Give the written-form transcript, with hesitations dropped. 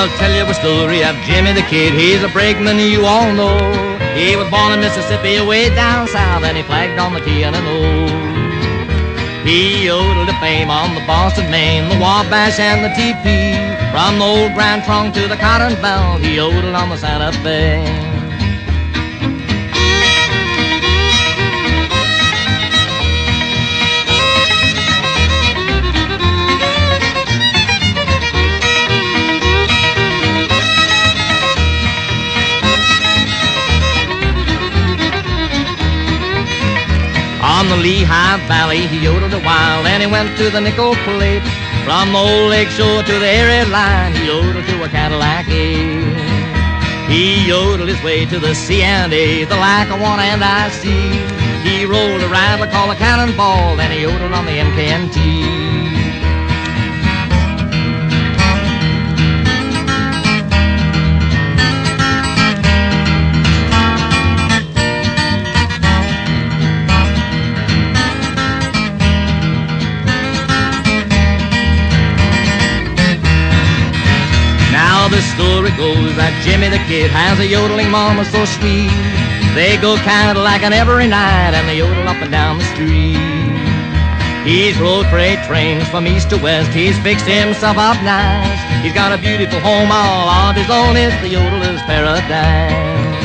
I'll tell you a story of Jimmy the Kid. He's a brakeman you all know. He was born in Mississippi way down south, and he flagged on the T&O. He yodeled to fame on the Boston Main, the Wabash and the TP. From the old Grand Trunk to the Cotton Belt, he yodeled on the Santa Fe. On the Lehigh Valley, he yodeled a while, then he went to the Nickel Plate. From the old Lake Shore to the Erie line, he yodeled to a Cadillac A. He yodeled his way to the C&A, the Lackawanna and I-C. He rolled a rattler called a cannonball, then he yodeled on the MKNT. The story goes that Jimmy the Kid has a yodeling mama so sweet. They go Cadillac every night and they yodel up and down the street. He's rode freight trains from east to west. He's fixed himself up nice. He's got a beautiful home all of his own. It's the yodeler's paradise.